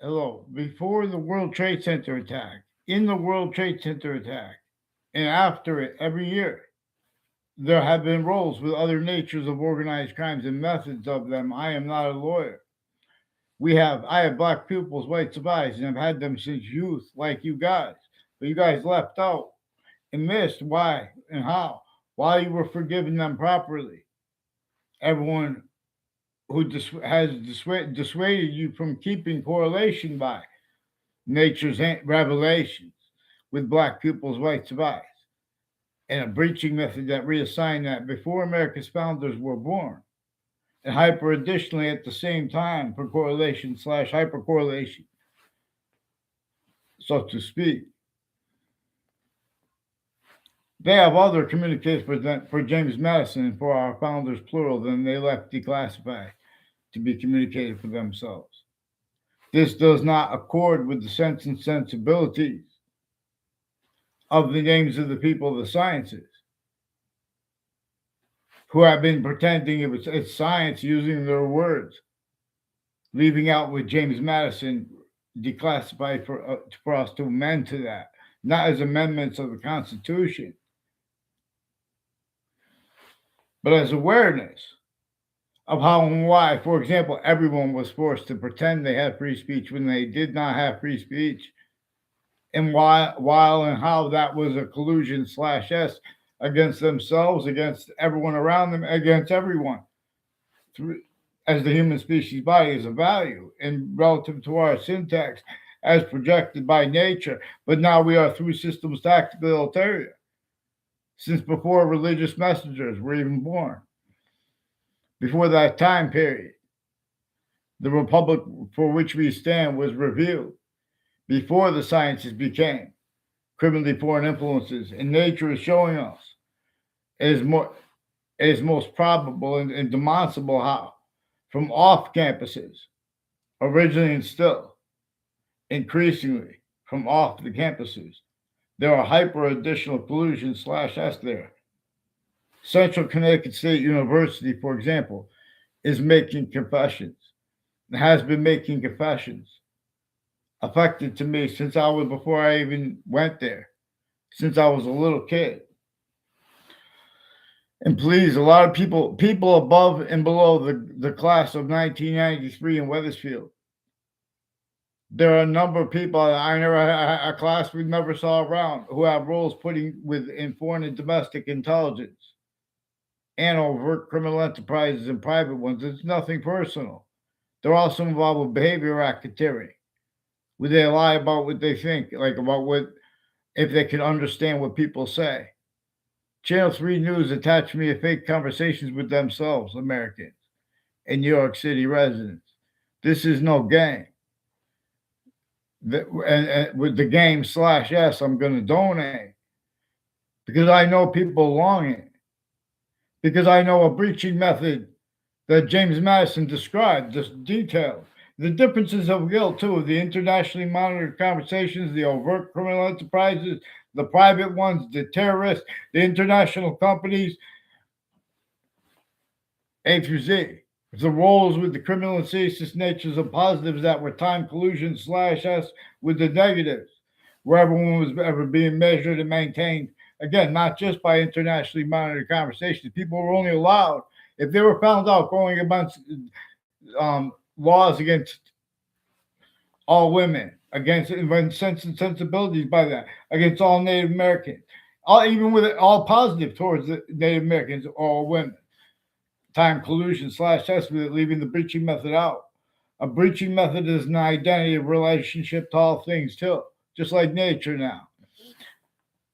Hello. Before the World Trade Center attack, in the World Trade Center attack, and after it, every year, there have been roles with other natures of organized crimes and methods of them. I am not a lawyer. I have black pupils, whites of eyes, and I've had them since youth, like you guys. But you guys left out and missed why and how. While you were forgiving them properly, everyone who dissuaded you from keeping correlation by nature's revelations with black pupils, whites of eyes, and a breaching method that reassigned that before America's founders were born, and hyper additionally at the same time for correlation slash hypercorrelation, so to speak. They have other communicators for James Madison and for our founders plural than they left declassified to be communicated for themselves. This does not accord with the sense and sensibilities of the names of the people of the sciences who have been pretending it's science using their words, leaving out what James Madison declassified for us to amend to that, not as amendments of the Constitution, but as awareness of how and why. For example, everyone was forced to pretend they had free speech when they did not have free speech, and while and how that was a collusion slash S against themselves, against everyone around them, against everyone. As the human species body is a value and relative to our syntax as projected by nature, but now we are through systems tactical ulterior, since before religious messengers were even born. Before that time period, the republic for which we stand was revealed. Before the sciences became criminally foreign influences, and nature is showing us it is more it is most probable and demonstrable how from off campuses, originally and still increasingly from off the campuses, there are hyper additional collusion slash S there. Central Connecticut State University, for example, is making confessions, has been making confessions affected to me since I was before I even went there, since I was a little kid. And please, a lot of people above and below the class of 1993 in Weathersfield, there are a number of people I never had a class we never saw around who have roles putting within foreign and domestic intelligence and overt criminal enterprises and private ones. It's nothing personal. They're also involved with behavior racketeering, where they lie about what they think, like about what if they can understand what people say. Channel 3 News attached me to fake conversations with themselves, Americans, and New York City residents. This is no game. And with the game slash S, I'm going to donate because I know people longing, because I know a breaching method that James Madison described, just detailed. The differences of guilt, too, the internationally monitored conversations, the overt criminal enterprises, the private ones, the terrorists, the international companies, A through Z. The roles with the criminal and seditious natures of positives that were time collusion slash S with the negatives, where everyone was ever being measured and maintained. Again, not just by internationally monitored conversations. People were only allowed, if they were found out going against laws against all women, against sense and sensibilities by that, against all Native Americans, even with all positive towards the Native Americans, all women. Time collusion slash estimate, leaving the breaching method out. A breaching method is an identity of relationship to all things too, just like nature now.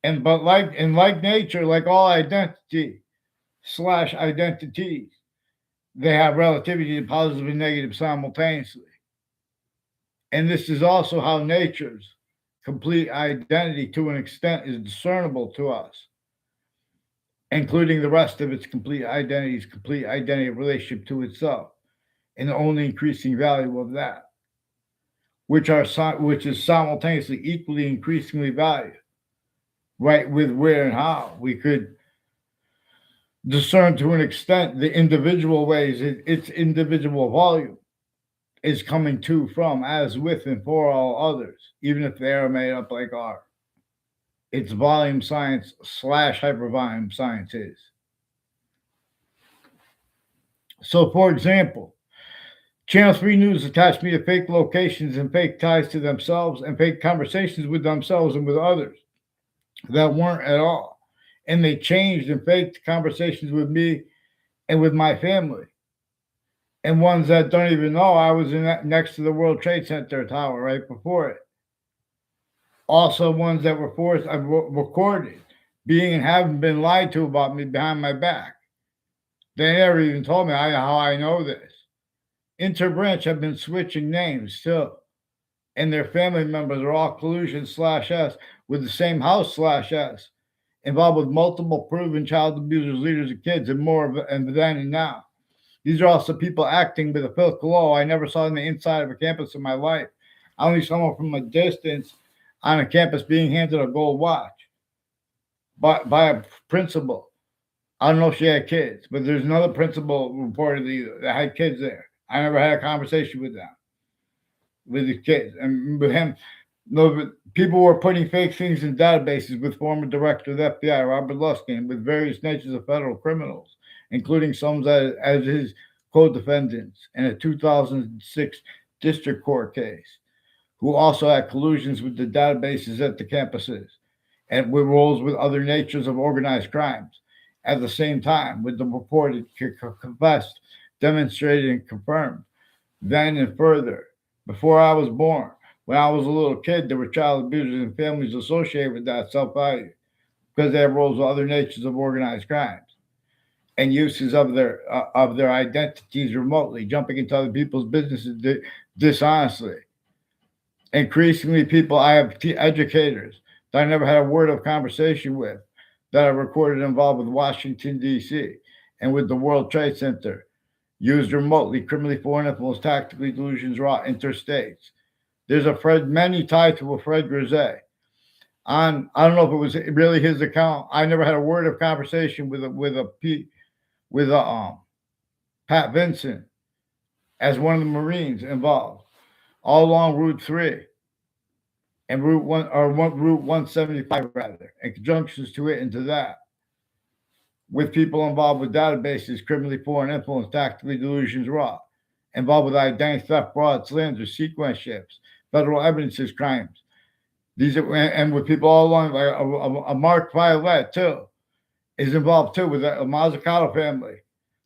Like nature, like all identity slash identities, they have relativity to positive and negative simultaneously. And this is also how nature's complete identity to an extent is discernible to us, including the rest of its complete identity of relationship to itself, and the only increasing value of that, which is simultaneously equally increasingly valued, right with where and how we could discern to an extent the individual ways its individual volume is coming to from, as with and for all others, even if they are made up like are. It's volume science slash hypervolume science is. So, for example, Channel 3 News attached me to fake locations and fake ties to themselves and fake conversations with themselves and with others that weren't at all. And they changed and faked conversations with me and with my family. And ones that don't even know I was next to the World Trade Center tower right before it. Also, ones that were forced, I've recorded being and having been lied to about me behind my back. They never even told me how I know this. Interbranch have been switching names still, and their family members are all collusion slash S with the same house slash S, involved with multiple proven child abusers, leaders of kids, and more and then and now. These are also people acting with a Phil Collo I never saw on the inside of a campus in my life. I only saw them from a distance on a campus being handed a gold watch by a principal. I don't know if she had kids, but there's another principal reportedly that had kids there. I never had a conversation with them, with the kids, and with him. No, people were putting fake things in databases with former director of the FBI, Robert Luskin, with various natures of federal criminals, including some as his co-defendants in a 2006 district court case, who also had collusions with the databases at the campuses and with roles with other natures of organized crimes. At the same time, with the reported confessed, demonstrated, and confirmed. Then and further, before I was born, when I was a little kid, there were child abusers and families associated with that self value because they have roles with other natures of organized crimes and uses of their identities remotely, jumping into other people's businesses dishonestly. Increasingly, people I have educators that I never had a word of conversation with that are recorded involved with Washington D.C. and with the World Trade Center, used remotely, criminally foreign influence, tactically delusions, raw interstates. There's a Fred, many tied to a Fred Grisey. On, I don't know if it was really his account. I never had a word of conversation with a Pat Vincent as one of the Marines involved, all along Route 3 and Route 175 rather, and conjunctions to it and to that, with people involved with databases, criminally foreign influence, tactically delusions, raw, involved with identity theft, fraud, slander, sequence shifts, federal evidences, crimes. These are, and with people all along, like a Mark Violet too, is involved too with the Mazzucato family.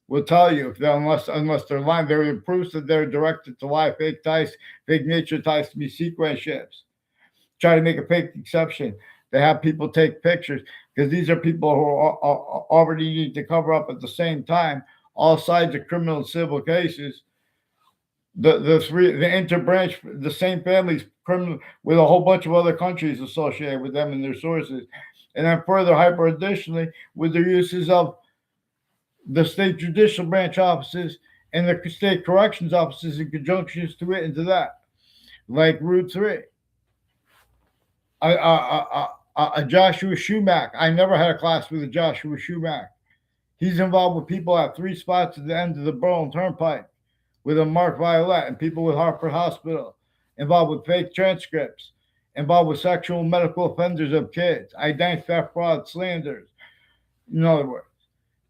Will tell you if they unless they're lying, there are proofs that they're directed to lie, fake ties, fake nature ties to be sequence shifts. Try to make a fake exception. They have people take pictures because these are people who already need to cover up at the same time all sides of criminal and civil cases. The interbranch, the same families, criminal with a whole bunch of other countries associated with them and their sources, and then further hyper additionally with their uses of the state judicial branch offices and the state corrections offices in conjunctions to it and to that, like Route 3. A Joshua Schumack. I never had a class with a Joshua Schumack. He's involved with people at three spots at the end of the Berlin Turnpike with a Mark Violet and people with Hartford Hospital, involved with fake transcripts, involved with sexual medical offenders of kids, identity theft, fraud, slanders. In other words,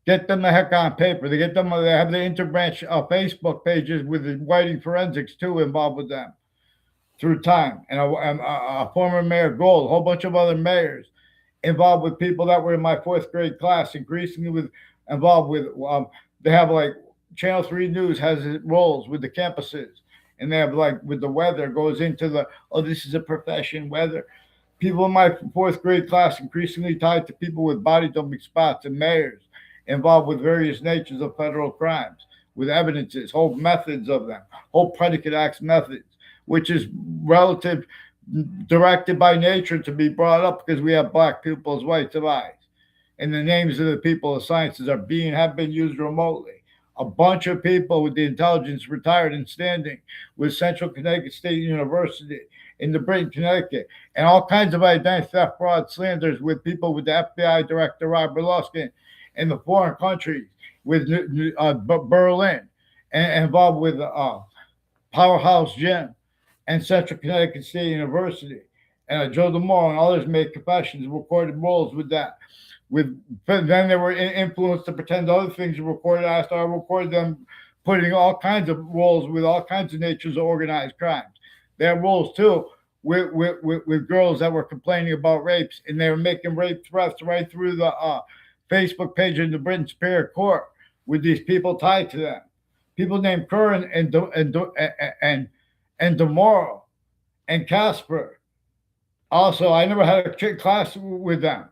get them the heck on paper. They get them. They have the interbranch Facebook pages with the writing forensics too involved with them through time, and a former mayor Gold, a whole bunch of other mayors involved with people that were in my fourth grade class, increasingly with involved with. They have like Channel 3 News has roles with the campuses, and they have like with the weather goes into the this is a profession weather. People in my fourth grade class increasingly tied to people with body dumping spots and mayors involved with various natures of federal crimes, with evidences, whole methods of them, whole predicate acts methods, which is relative, directed by nature to be brought up because we have black people as whites of eyes. And the names of the people of sciences have been used remotely. A bunch of people with the intelligence retired and standing with Central Connecticut State University in the Britain, Connecticut, and all kinds of identity theft, fraud, slanders with people with the FBI director Robert Luskin in the foreign countries with Berlin and involved with Powerhouse Gym, and Central Connecticut State University. And Joe DeMore and others made confessions and recorded roles with that. With then they were influenced to pretend other things were recorded. I started recording them, putting all kinds of roles with all kinds of natures of organized crimes. They had roles too with girls that were complaining about rapes, and they were making rape threats right through the Facebook page in the Britain Superior Court with these people tied to them. People named Curran and Demoro and Casper. Also, I never had a class with them.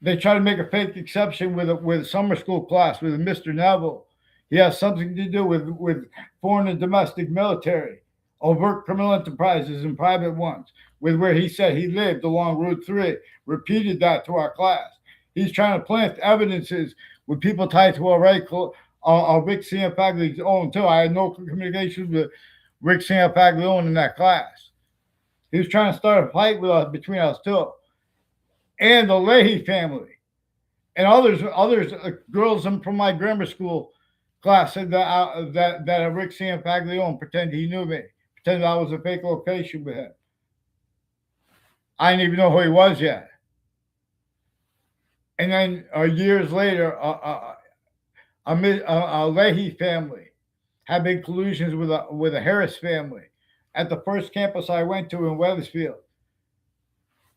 They try to make a fake exception with a summer school class with Mr. Neville. He has something to do with foreign and domestic military, overt criminal enterprises and private ones, with where he said he lived along Route 3. Repeated that to our class. He's trying to plant evidences with people tied to Rick Cianfaglione too. I had no communication with Rick Cianfaglione in that class. He was trying to start a fight with us between us too, and the Leahy family, and others, girls from my grammar school class said that Rick Cianfaglione pretended he knew me, pretended I was a fake location with him. I didn't even know who he was yet. And then years later, a Leahy family had been collusions with a Harris family at the first campus I went to in Weathersfield.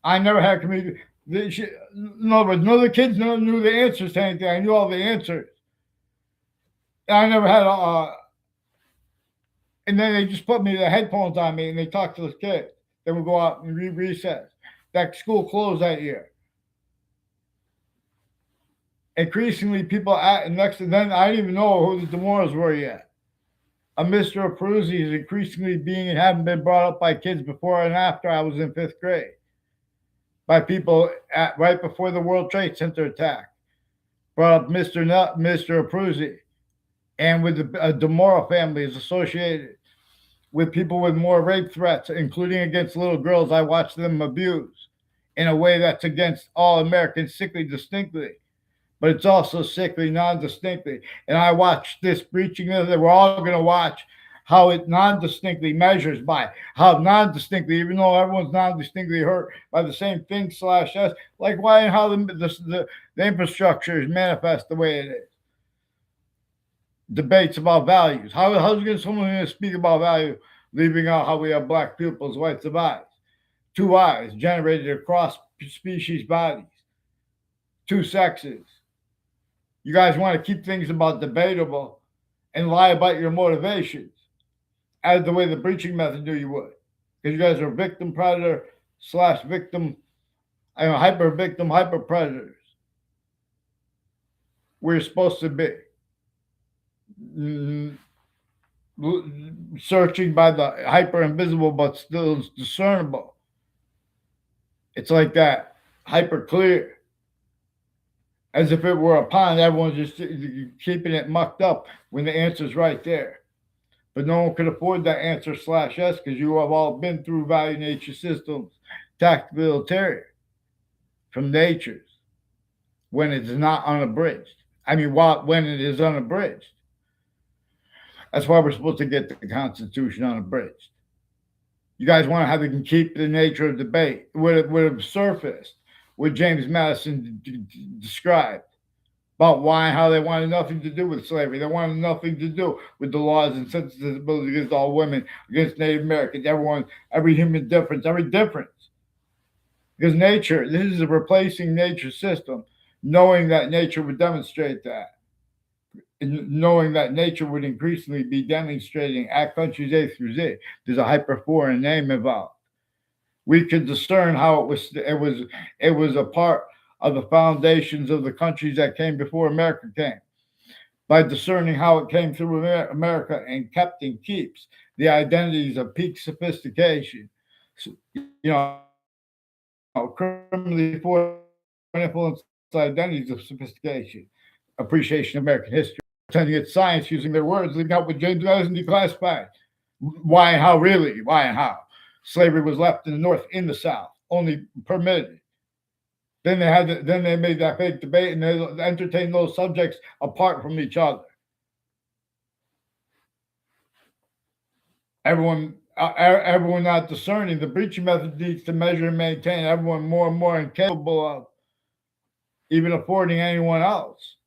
I never had community. No, but none of the kids knew the answers to anything. I knew all the answers. I never had and then they just put me the headphones on me and they talked to the kids. They would go out and read recess. That school closed that year. Increasingly, people next to them, I didn't even know who the Demoras were yet. A Mr. Abruzzi is increasingly being and having been brought up by kids before and after I was in fifth grade. By people right before the World Trade Center attack. Brought up Mr. Abruzzi. And with the DeMora family is associated with people with more rape threats, including against little girls. I watched them abuse in a way that's against all Americans sickly distinctly, but it's also sickly non-distinctly. And I watched this breaching that we're all going to watch how it non-distinctly measures by how non-distinctly, even though everyone's non-distinctly hurt by the same thing /s, like why and how the infrastructure is manifest the way it is. Debates about values. How's someone going to speak about value, leaving out how we have black pupils, whites of eyes, two eyes generated across species bodies, two sexes. You guys want to keep things about debatable and lie about your motivations, as the way the breaching method knew you would, because you guys are victim predator / victim, hyper victim, hyper predators. We're supposed to be searching by the hyper invisible, but still discernible. It's like that hyper clear, as if it were a pond. Everyone's just keeping it mucked up when the answer's right there. But no one could afford that answer /s because you have all been through value nature systems, tactical military, from natures, when it's not unabridged. When it is unabridged. That's why we're supposed to get the Constitution unabridged. You guys want to have to keep the nature of debate would have surfaced what James Madison described about why and how they wanted nothing to do with slavery. They wanted nothing to do with the laws and sensibilities against all women, against Native Americans, every human difference, every difference. Because nature, this is a replacing nature system, knowing that nature would demonstrate that. And knowing that nature would increasingly be demonstrating at countries A through Z. There's a hyperforeign name involved. We could discern how it was a part of the foundations of the countries that came before America came, by discerning how it came through America and kept and keeps the identities of peak sophistication. Criminally foreign influence identities of sophistication, appreciation of American history, pretending it's science using their words, leaving out what James Madison declassified. Why and how, really? Why and how? Slavery was left in the North, in the South, only permitted. Then they made that fake debate and they entertained those subjects apart from each other. Everyone not discerning. The breaching method needs to measure and maintain everyone more and more incapable of even affording anyone else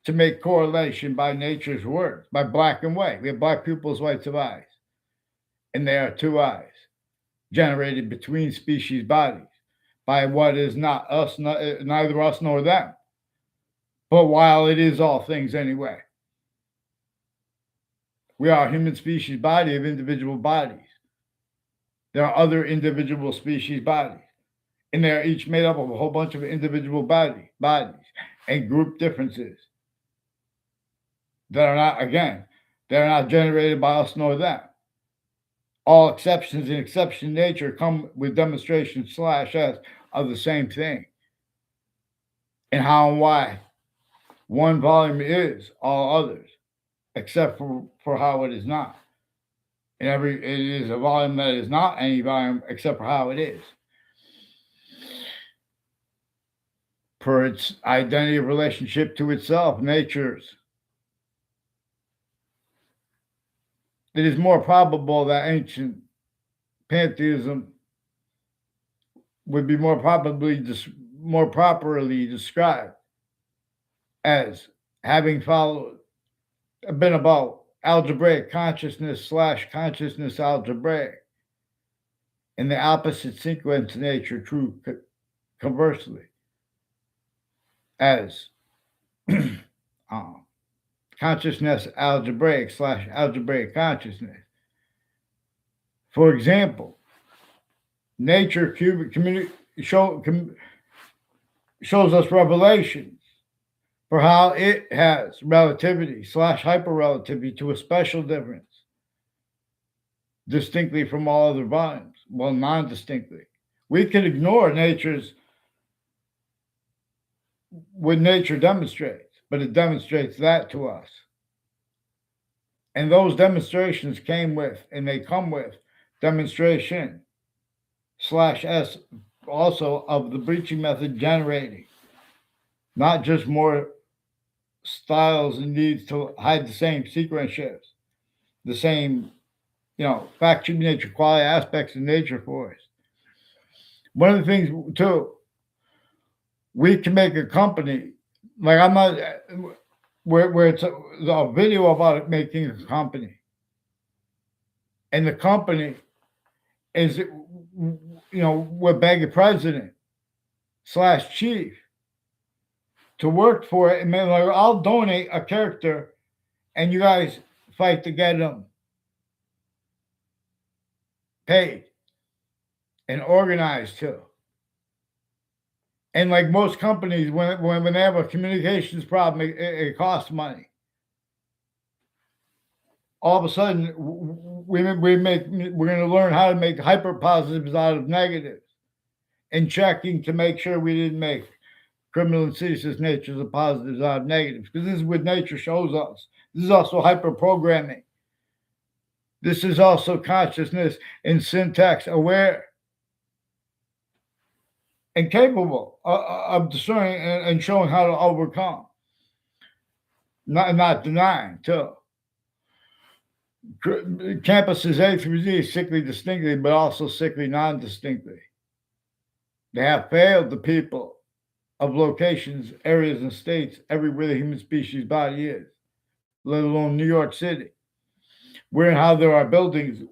to make correlation by nature's words, by black and white. We have black pupils, whites of eyes, and they are two eyes generated between species bodies by what is not us, neither us nor them. But while it is all things anyway, we are a human species body of individual bodies. There are other individual species bodies, and they are each made up of a whole bunch of individual bodies and group differences that are not, again, they're not generated by us nor them. All exceptions in exception nature come with demonstration /s of the same thing. And how and why one volume is all others, except for how it is not. And it is a volume that is not any volume except for how it is. For its identity of relationship to itself, nature's. It is more probable that ancient pantheism would be more properly described as having been about algebraic consciousness / consciousness algebraic, and the opposite sequence nature true conversely as consciousness algebraic / algebraic consciousness. For example, nature shows us revelations for how it has relativity / hyperrelativity to a special difference, distinctly from all other volumes. Well, non-distinctly. We can ignore what nature demonstrates, but it demonstrates that to us. And those demonstrations come with demonstration /s also of the breaching method generating, not just more styles and needs to hide the same sequence shifts, the same, fact, nature, quality aspects of nature for us. One of the things too, we can make a company, like I'm not, where it's a video about making a company, and the company is, we're begging president / chief to work for it, and like, I'll donate a character, and you guys fight to get them paid and organized too. And like most companies, when they have a communications problem, it costs money. All of a sudden, we're going to learn how to make hyper positives out of negatives, and checking to make sure we didn't make criminal insidious natures of positives out of negatives, because this is what nature shows us. This is also hyper programming. This is also consciousness and syntax aware and capable of discerning and showing how to overcome, not denying too. Campuses A through Z sickly distinctly, but also sickly non-distinctly. They have failed the people of locations, areas, and states everywhere the human species body is, let alone New York City, where and how there are buildings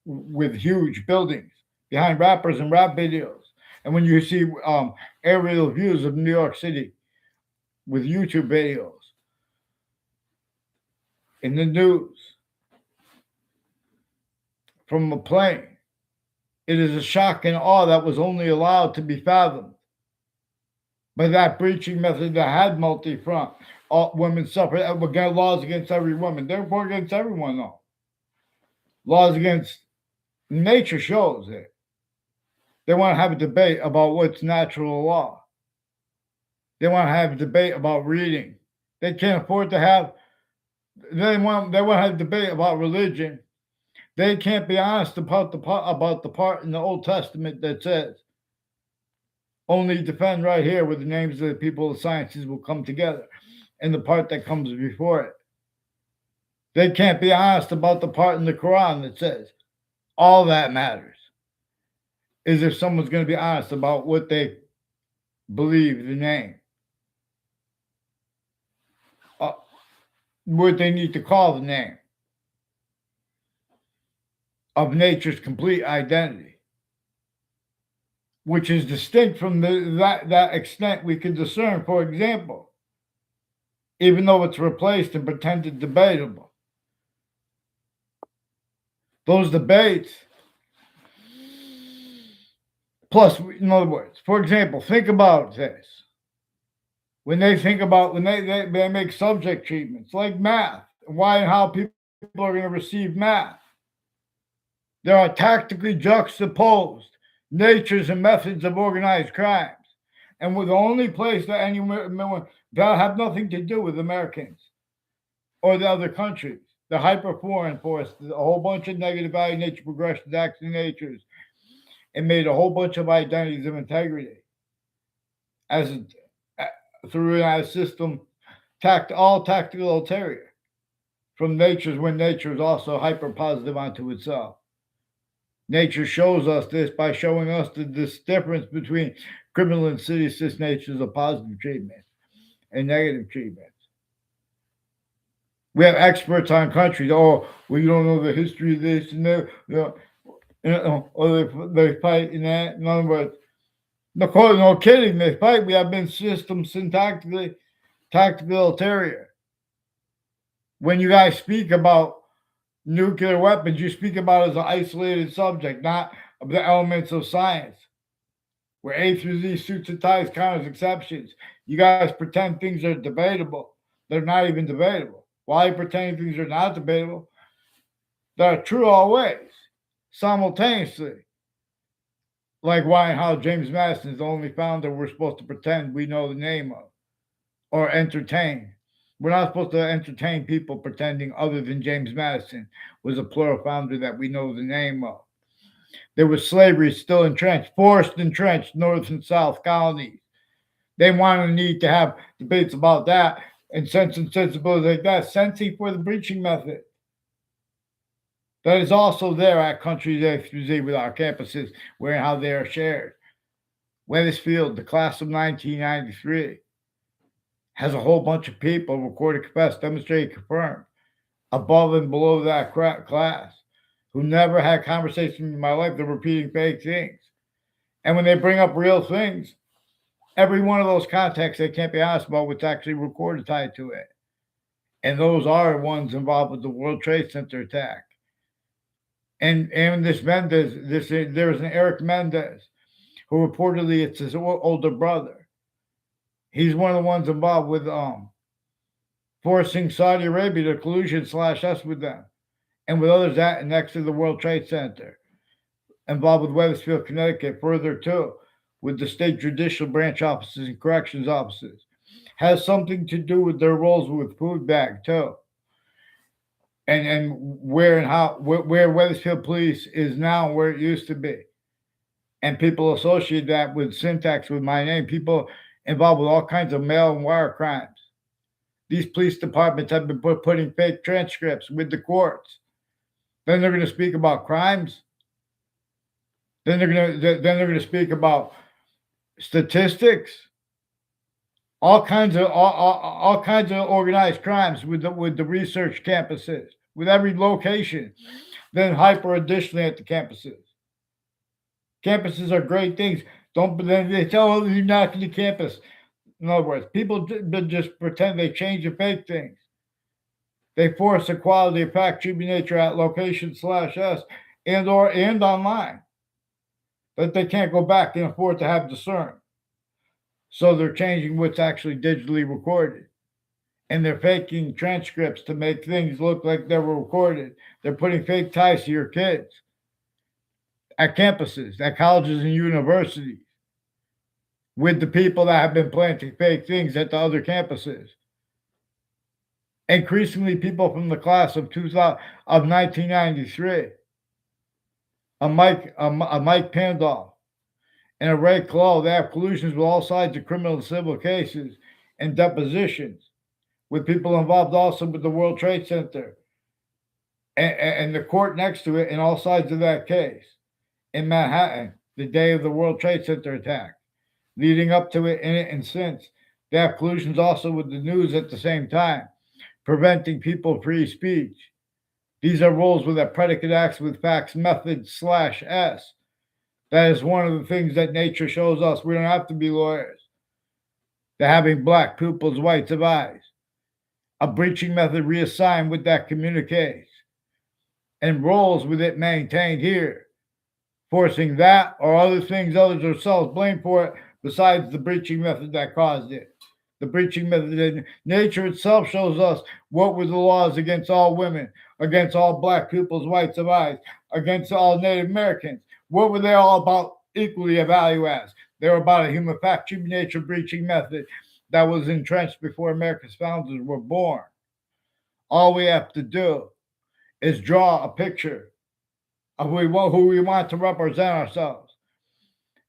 with huge buildings behind rappers and rap videos. And when you see aerial views of New York City with YouTube videos in the news from a plane, it is a shock and awe that was only allowed to be fathomed by that breaching method that had multi-front. All women suffer. Again, laws against every woman. Therefore, against everyone, though. Laws against nature shows it. They want to have a debate about what's natural law. They want to have a debate about reading. They can't afford to have. They want to have a debate about religion. They can't be honest about the part in the Old Testament that says, only defend right here where the names of the people of sciences will come together, and the part that comes before it They can't be honest about the part in the Quran that says all that matters is if someone's going to be honest about what they believe the name, uh, what they need to call the name of nature's complete identity, which is distinct from that extent we can discern, for example, even though it's replaced and pretended debatable. Those debates, plus, in other words, for example, think about this. When they make subject treatments like math, why and how people are going to receive math, there are tactically juxtaposed natures and methods of organized crimes. And we're the only place that anyone that have nothing to do with Americans or the other countries. The hyper-foreign force, a whole bunch of negative value nature progressions, acts and natures, and made a whole bunch of identities of integrity as through a system, all tactical ulterior from nature's when nature is also hyper positive onto itself. Nature shows us this by showing us this difference between criminal and seditious natures of positive treatment and negative treatment. We have experts on countries. Oh, we don't know the history of this and that. Or they fight in that. In other words, no kidding. They fight. We have been systems tactical ulterior. When you guys speak about nuclear weapons, you speak about it as an isolated subject, not the elements of science. Where A through Z suits and ties count as exceptions. You guys pretend things are debatable. They're not even debatable. Why are you pretending things are not debatable? They're true always, simultaneously. Like why and how James Madison is the only founder we're supposed to pretend we know the name of or entertain. We're not supposed to entertain people pretending other than James Madison was a plural founder that we know the name of. There was slavery still entrenched, forced entrenched, North and South colonies. They wanted to need to have debates about that and sense and sensibility like that. Sensing for the breaching method. That is also there at Countries A through Z with our campuses, where and how they are shared. Wethersfield, the class of 1993, has a whole bunch of people recorded, confessed, demonstrated, confirmed, above and below that class, who never had conversations in my life. They're repeating fake things. And when they bring up real things, every one of those contexts, they can't be honest about what's actually recorded tied to it. And those are ones involved with the World Trade Center attack. And this Mendez, there was an Eric Mendez, who reportedly it's his older brother. He's one of the ones involved with forcing Saudi Arabia to collusion /us with them, and with others that next to the World Trade Center, involved with Wethersfield, Connecticut, further too, with the state judicial branch offices and corrections offices. Has something to do with their roles with food bag too. And where and how where Wethersfield Police is now where it used to be. And people associate that with syntax with my name. People involved with all kinds of mail and wire crimes. These police departments have been putting fake transcripts with the courts. Then they're going to speak about crimes. Then they're going to speak about statistics. All kinds of organized crimes with the research campuses, with every location. Then hyper additionally at the campuses. Campuses are great things. Then they tell you not to the campus. In other words, people just pretend they change and fake things. They force equality of fact, treatment nature at location /us and online. That they can't go back and afford to have discern. So they're changing what's actually digitally recorded. And they're faking transcripts to make things look like they were recorded. They're putting fake ties to your kids at campuses, at colleges and universities, with the people that have been planting fake things at the other campuses. Increasingly, people from the class of 1993, a Mike Pandolf, and a Ray Clow, they have collusions with all sides of criminal and civil cases and depositions, with people involved also with the World Trade Center and the court next to it, and all sides of that case in Manhattan, the day of the World Trade Center attack, leading up to it, in it, and since. They have collusions also with the news at the same time, preventing people free speech. These are rules with a predicate acts with facts method slash S. That is one of the things that nature shows us. We don't have to be lawyers. They're having black pupils, whites of eyes. A breaching method reassigned with that communiques and roles with it maintained here, forcing that or other things others or selves blame for it besides the breaching method that caused it. The breaching method in nature itself shows us what were the laws against all women, against all black pupils, whites of eyes, against all Native Americans. What were they all about equally of value as? They were about a human factory nature breaching method that was entrenched before America's founders were born. All we have to do is draw a picture of who we want to represent ourselves.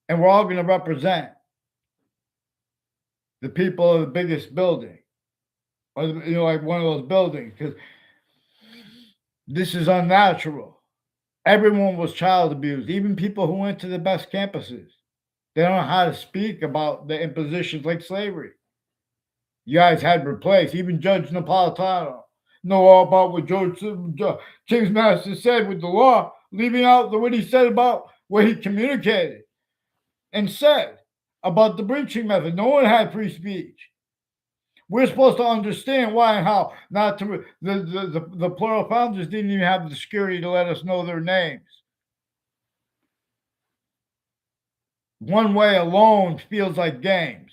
And we're all going to represent the people of the biggest building, or like one of those buildings, because this is unnatural. Everyone was child abused, even people who went to the best campuses. They don't know how to speak about the impositions like slavery. You guys had replaced, even Judge Napolitano know all about what James Madison said with the law, leaving out what he said about what he communicated and said about the breaching method. No one had free speech. We're supposed to understand why and how. Not to the plural founders didn't even have the security to let us know their names. One way alone feels like games,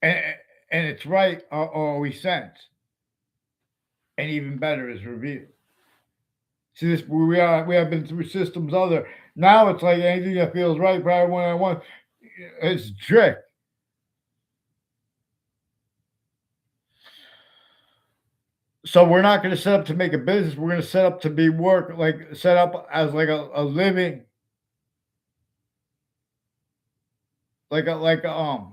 and it's right or we sense, and even better is revealed. See, this we have been through systems other. Now it's like anything that feels right for everyone I want. It's a trick. So we're not going to set up to make a business. We're going to set up to be work, like set up as like a living, like a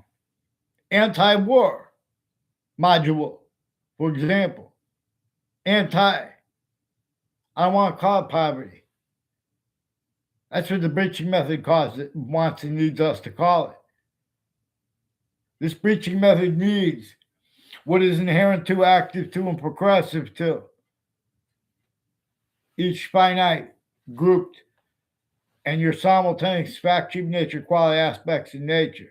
anti-war module, for example. I don't want to call it poverty. That's what the breaching method wants and needs us to call it. This breaching method needs what is inherent to, active to, and progressive to. Each finite, grouped, and your simultaneous factory nature, quality aspects in nature,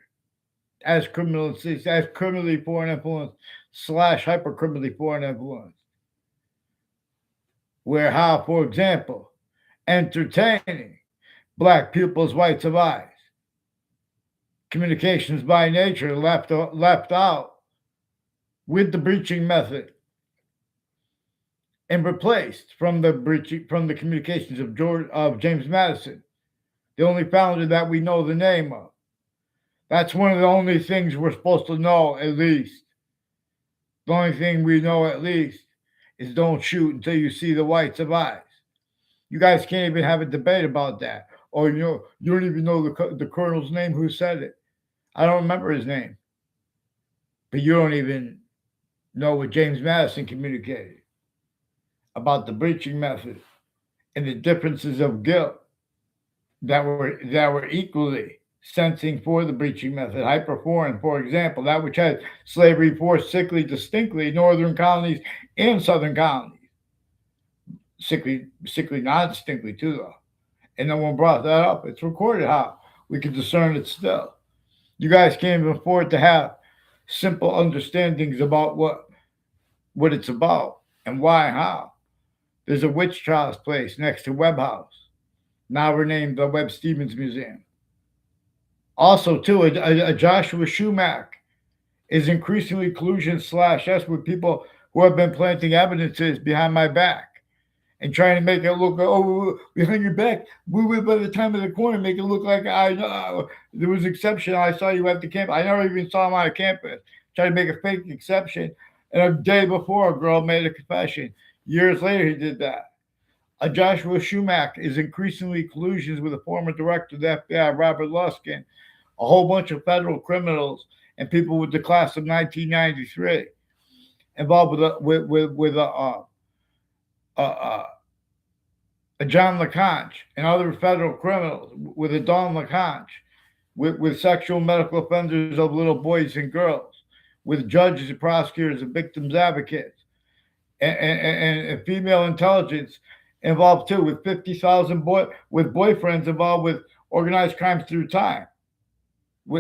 as criminally foreign influence / hypercriminally foreign influence. Where how, for example, entertaining black pupils, whites of eyes, communications by nature left out with the breaching method and replaced from the communications of James Madison, the only founder that we know the name of. That's one of the only things we're supposed to know, at least. The only thing we know, at least, is don't shoot until you see the whites of eyes. You guys can't even have a debate about that. Or you don't even know the colonel's name who said it. I don't remember his name. But you don't even know what James Madison communicated about the breaching method and the differences of guilt that were equally sensing for the breaching method. Hyper-foreign, for example, that which had slavery forced sickly distinctly northern colonies and southern colonies. Sickly not distinctly too, though. And no one brought that up. It's recorded how we can discern it still. You guys can't even afford to have simple understandings about what it's about and why and how. There's a witch trials place next to Webb House, now renamed the Webb Stevens Museum. Also, too, a Joshua Schumack is increasingly collusion / S with people who have been planting evidences behind my back and trying to make it look, behind your back. We were by the time of the corner, make it look like there was exception. I saw you at the camp. I never even saw him on a campus. Trying to make a fake exception. And a day before, a girl made a confession. Years later, he did that. A Joshua Schumack is increasingly collusions with a former director of the FBI, Robert Luskin, a whole bunch of federal criminals, and people with the class of 1993 involved with uh, a John LeConte and other federal criminals, with a Don LeConte, with sexual medical offenders of little boys and girls, with judges and prosecutors and victims advocates, and female intelligence involved too, with 50,000 with boyfriends involved with organized crimes through time,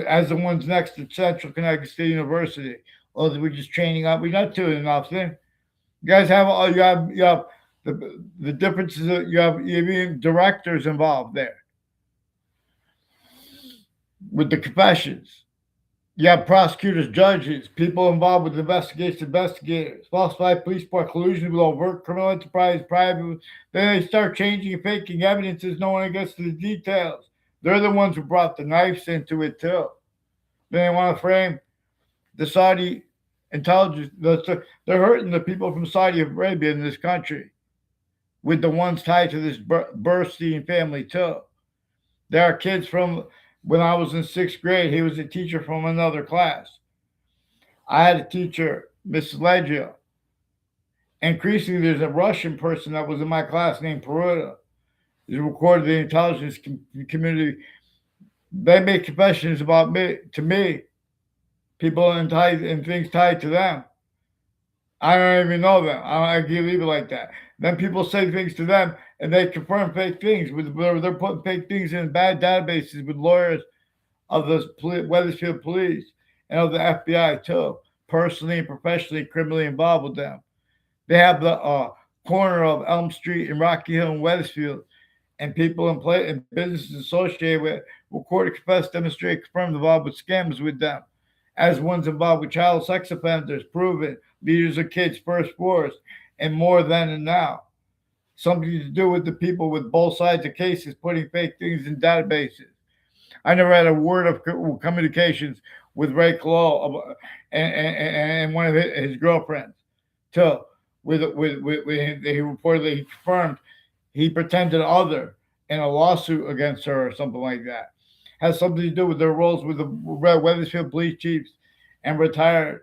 as the ones next to Central Connecticut State University. Or we're just training up. We're not doing enough thing. You guys have all you have the differences. You have even directors involved there with the confessions. You have prosecutors, judges, people involved with investigators, falsified police report, collusion with overt criminal enterprise, private. Then they start changing and faking evidences. No one gets to the details. They're the ones who brought the knives into it too. Then they want to frame the Saudi intelligence. They're hurting the people from Saudi Arabia in this country, with the ones tied to this Burstein family too. There are kids from when I was in sixth grade. He was a teacher from another class. I had a teacher, Miss Leggio. Increasingly, there's a Russian person that was in my class named Peruta. He recorded the intelligence community. They make confessions about me to me, people and things tied to them. I don't even know them. I can leave it like that. Then people say things to them, and they confirm fake things. They're putting fake things in bad databases with lawyers of the Wethersfield Police and of the FBI too, personally and professionally, criminally involved with them. They have the corner of Elm Street in Rocky Hill and Wethersfield, and people and businesses associated with recorded, confessed, demonstrate, confirmed involved with scams with them, as ones involved with child sex offenders, proven leaders of kids, first wars, and more then and now. Something to do with the people with both sides of cases putting fake things in databases. I never had a word of communications with Ray Clough and one of his girlfriends. Till he reportedly he confirmed he pretended other in a lawsuit against her or something like that. Has something to do with their roles with the Wethersfield police chiefs and retired.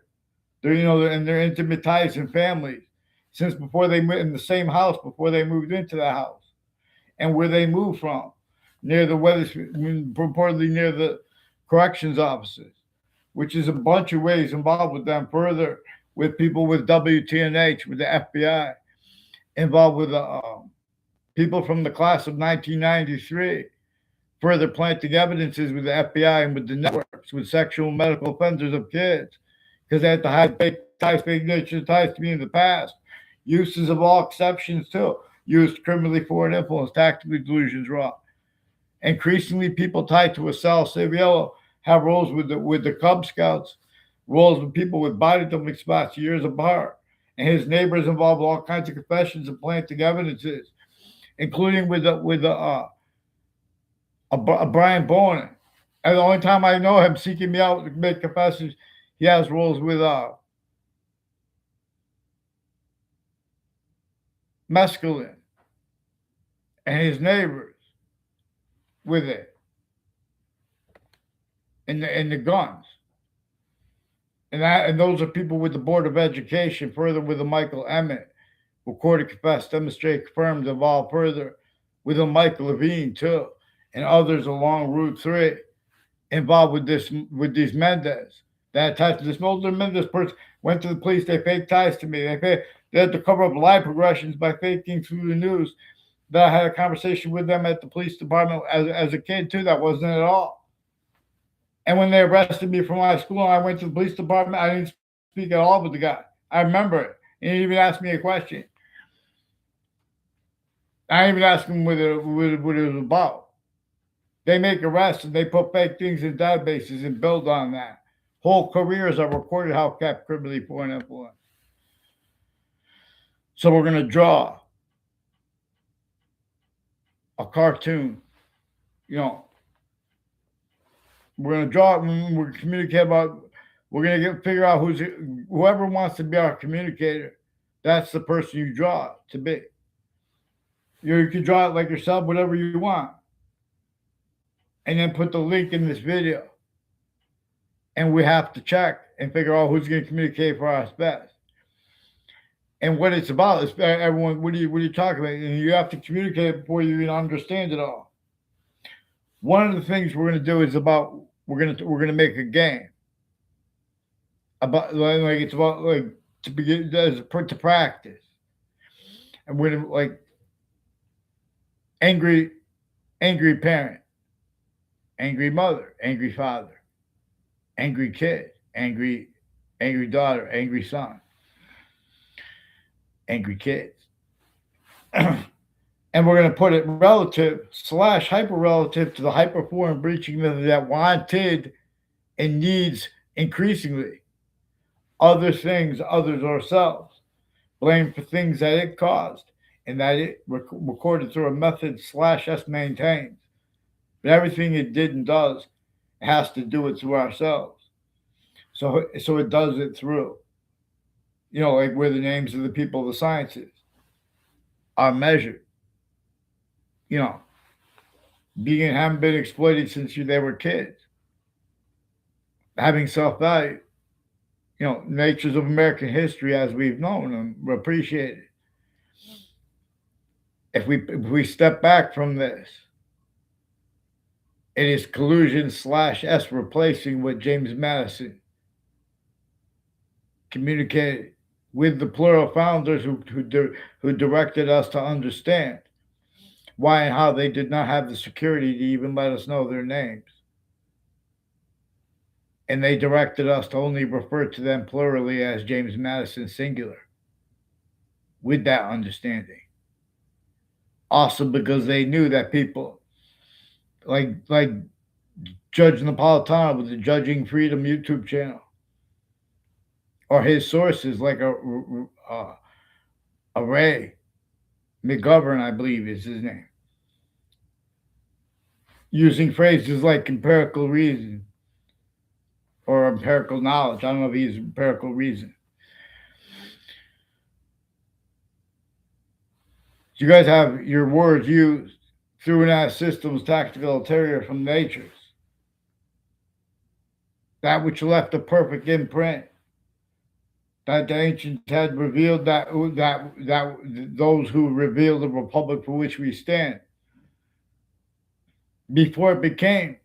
And their intimate ties and families since before they moved in the same house before they moved into the house, and where they moved from, near the Wethersfield, purportedly near the corrections offices, which is a bunch of ways involved with them. Further, with people with WTNH, with the FBI, involved with the people from the class of 1993, further planting evidences with the FBI and with the networks with sexual medical offenders of kids, because they had to hide fake nature ties to me in the past. Uses of all exceptions too. Used criminally foreign influence, tactically delusions wrong. Increasingly, people tied to a Sal Saviello have roles with the Cub Scouts, roles with people with body dumping spots years apart, and his neighbors involved all kinds of confessions and planting evidences, including with a Brian Bowen. And the only time I know him seeking me out to make confessions, he has roles with mescaline and his neighbors with it, and the guns. And those are people with the Board of Education, further with the Michael Emmett, recorded, confessed, demonstrated, confirmed, involved further with a Michael Levine too, and others along Route 3 involved with these Mendez. That attached to this older Mendez person went to the police. They faked ties to me. They had to cover up live progressions by faking through the news that I had a conversation with them at the police department as a kid too. That wasn't at all. And when they arrested me from my school and I went to the police department, I didn't speak at all with the guy. I remember it. He didn't even ask me a question. I didn't even ask him what it was about. They make arrests and they put fake things in databases and build on that. Whole careers are recorded how kept criminally foreign influence. So we're going to draw a cartoon. We're going to draw it when we're communicating about. We're going to figure out whoever wants to be our communicator. That's the person you draw to be. You can draw it like yourself, whatever you want, and then put the link in this video. And we have to check and figure out who's going to communicate for us best. And what it's about is everyone. What are you talking about? And you have to communicate it before you even understand it all. One of the things we're going to do is about we're going to make a game about like it's about like to begin to practice, and we're going to like angry angry parent, angry mother, angry father, angry kid, angry daughter, angry son, angry kids. And we're going to put it relative slash hyper relative to the hyperform breaching method that wanted and needs increasingly other things, others, ourselves, blame for things that it caused and that it recorded through a method slash S maintains. But everything it did and does has to do it through ourselves. So it does it through, like where the names of the people of the sciences are measured. You know, being haven't been exploited since they were kids. Having self value. Natures of American history as we've known them, appreciated. If we step back from this, it is collusion slash S replacing what James Madison communicated with the plural founders who directed us to understand why and how they did not have the security to even let us know their names. And they directed us to only refer to them plurally as James Madison singular with that understanding. Also because they knew that people like Judge Napolitano with the Judging Freedom YouTube channel, or his sources like a Ray McGovern, I believe is his name, using phrases like empirical reason or empirical knowledge. I don't know if he uses empirical reason. You guys have your words used through and out systems tactical ulterior from natures. That which left a perfect imprint. That the ancients had revealed that those who revealed the republic for which we stand. Before it became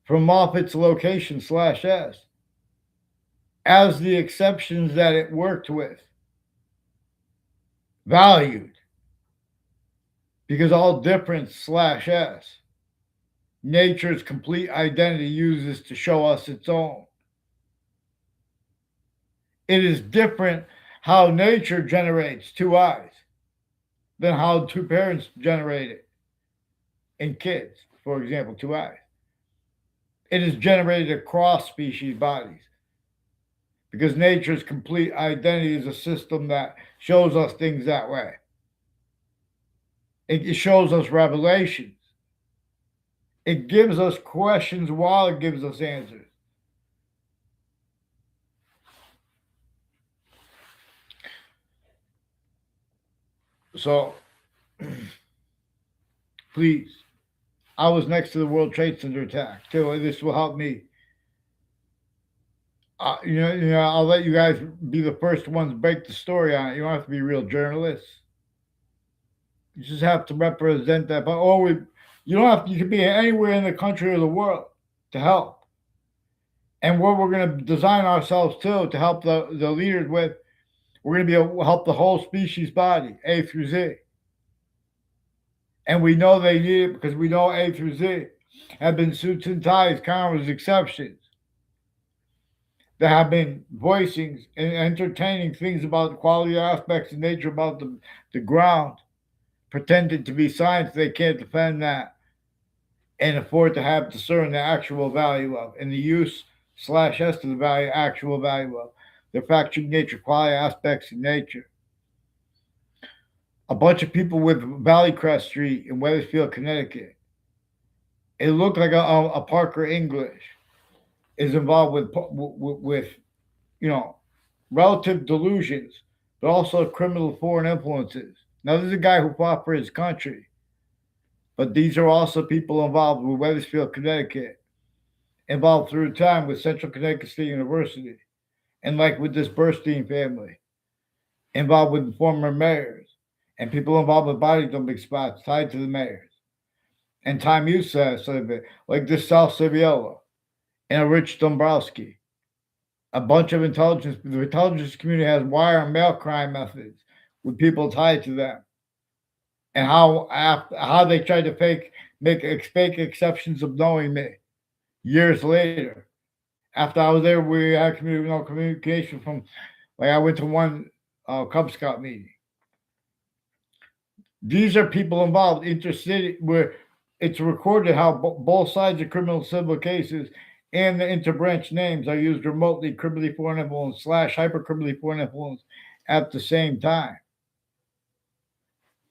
from off its location slash S. As the exceptions that it worked with. Valued. Because all difference slash S. Nature's complete identity uses to show us its own. It is different how nature generates two eyes than how two parents generate it in kids, for example, two eyes. It is generated across species bodies because nature's complete identity is a system that shows us things that way. It shows us revelations. It gives us questions while it gives us answers. So, please, I was next to the World Trade Center attack too. This will help me. I'll let you guys be the first ones to break the story on it. You don't have to be real journalists. You just have to represent that. But you don't have. You can be anywhere in the country or the world to help. And what we're going to design ourselves to help the leaders with, we're going to be able to help the whole species body, A through Z. And we know they need it because we know A through Z have been suits and ties, commas, exceptions, that have been voicing and entertaining things about the quality aspects of nature, about the ground, pretending to be science they can't defend that and afford to have discern the actual value of, and the use slash S to the value, actual value of, the factual nature, quality aspects of nature. A bunch of people with Valleycrest Street in Wethersfield, Connecticut. It looked like a Parker English is involved with relative delusions, but also criminal foreign influences. Now, this is a guy who fought for his country, but these are also people involved with Wethersfield, Connecticut, involved through time with Central Connecticut State University, and like with this Burstein family. involved with former mayors and people involved with body dumping spots tied to the mayors. And time use of it, like this Sal Civiola and a Rich Dombrowski. A bunch of the intelligence community has wire and mail crime methods with people tied to them, and how they tried to fake exceptions of knowing me years later. After I was there, we had communication from, like, I went to one Cub Scout meeting. These are people involved intercity where it's recorded how both sides of criminal civil cases and the interbranch names are used remotely criminally foreign influence / hyper criminally foreign influence at the same time.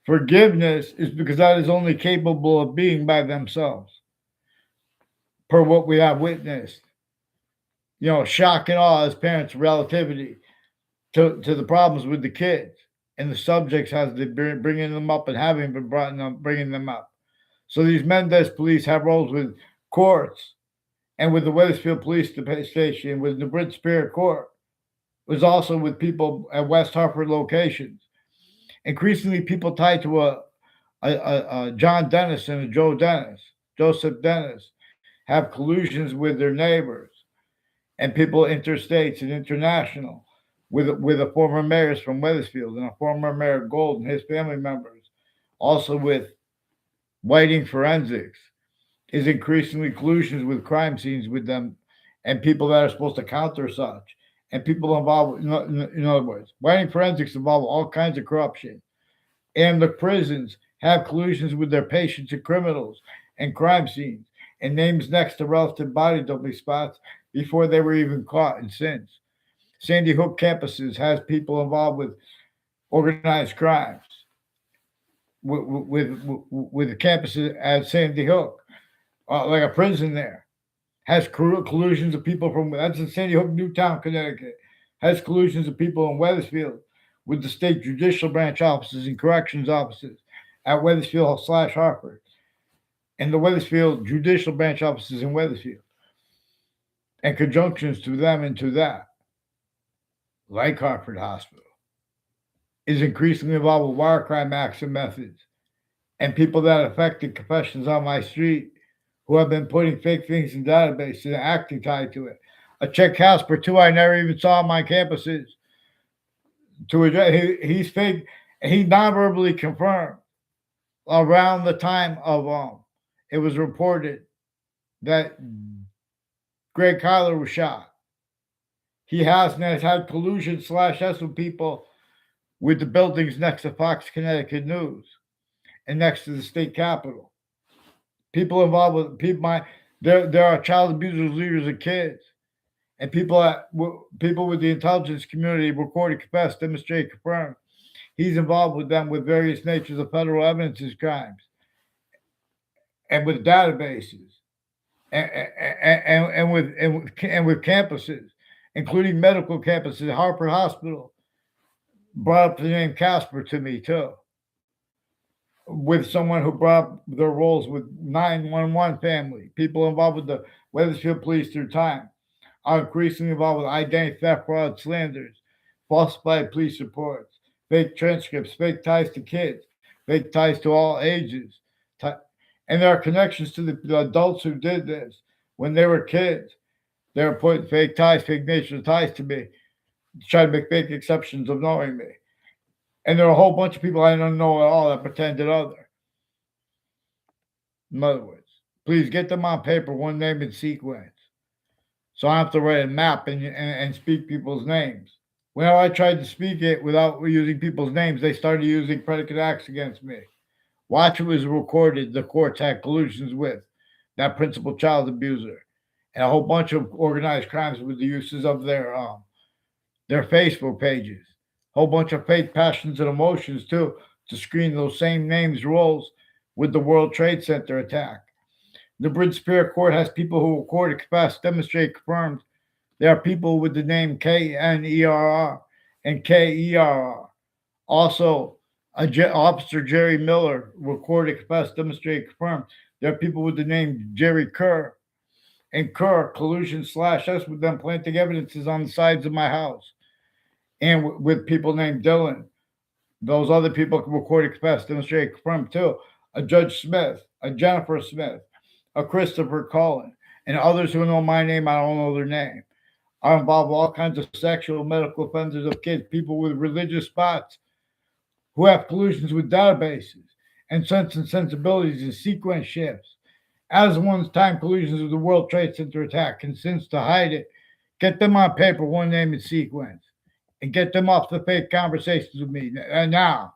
Forgiveness is because that is only capable of being by themselves, per what we have witnessed. Shock and awe as parents' relativity to the problems with the kids and the subjects as they bringing them up and having been bringing them up. So these Mendez police have roles with courts and with the Wethersfield Police Station, with the Brit Superior Court. It was also with people at West Hartford locations. Increasingly, people tied to a John Dennis and a Joseph Dennis, have collusions with their neighbors and people interstates and international with a former mayors from Wethersfield and a former mayor Gold and his family members, also with whiting forensics, is increasingly collusions with crime scenes with them and people that are supposed to counter such and people involved. In other words, whiting forensics involve all kinds of corruption, and the prisons have collusions with their patients and criminals and crime scenes and names next to relative body dumping spots before they were even caught and since. Sandy Hook campuses has people involved with organized crimes with the campuses at Sandy Hook, like a prison there, has collusions of people from that's in Sandy Hook, Newtown, Connecticut, has collusions of people in Wethersfield with the state judicial branch offices and corrections offices at Wethersfield / Hartford, and the Wethersfield judicial branch offices in Wethersfield, and conjunctions to them and to that, like Hartford Hospital, is increasingly involved with wire crime acts and methods, and people that affected confessions on my street who have been putting fake things in databases and acting tied to it. A Chet Casper, too, I never even saw on my campuses. To address, he's fake. He non-verbally confirmed around the time of it was reported that Greg Kyler was shot. He has had collusion / S with people with the buildings next to Fox Connecticut News and next to the state capitol. People involved with people. There are child abusers, leaders of kids, and people with the intelligence community recorded, confessed, demonstrate, confirmed. He's involved with them with various natures of federal evidences crimes and with databases and with campuses, including medical campuses. Harper Hospital brought up the name Casper to me too, with someone who brought up their roles with 911 family, people involved with the Wethersfield Police through time, are increasingly involved with identity theft, fraud, slanders, falsified police reports, fake transcripts, fake ties to kids, fake ties to all ages. And there are connections to the adults who did this when they were kids. They were putting fake ties, fake nature ties to me, to try to make fake exceptions of knowing me. And there are a whole bunch of people I don't know at all that pretended other. In other words, please get them on paper, one name in sequence. So I have to write a map and speak people's names. Whenever I tried to speak it without using people's names, they started using predicate acts against me. Watch, it was recorded the courts had collusions with that principal child abuser and a whole bunch of organized crimes with the uses of their Facebook pages. A whole bunch of fake passions and emotions too to screen those same names roles with the World Trade Center attack. The Brit Superior Court has people who recorded, confessed, demonstrate, confirmed. There are people with the name KNERR and KERR. Also, Officer Jerry Miller recorded, confessed, demonstrated, confirmed. There are people with the name Jerry Kerr and Kerr collusion / S with them planting evidences on the sides of my house and with people named Dylan. Those other people can record, express, demonstrate, confirm too. A Judge Smith, a Jennifer Smith, a Christopher Cullen, and others who know my name, I don't know their name. I involve all kinds of sexual medical offenders of kids, people with religious spots who have collusions with databases and sense and sensibilities and sequence shifts. As one's time collusions with the World Trade Center attack consents to hide it, get them on paper, one name and sequence, and get them off the fake conversations with me now.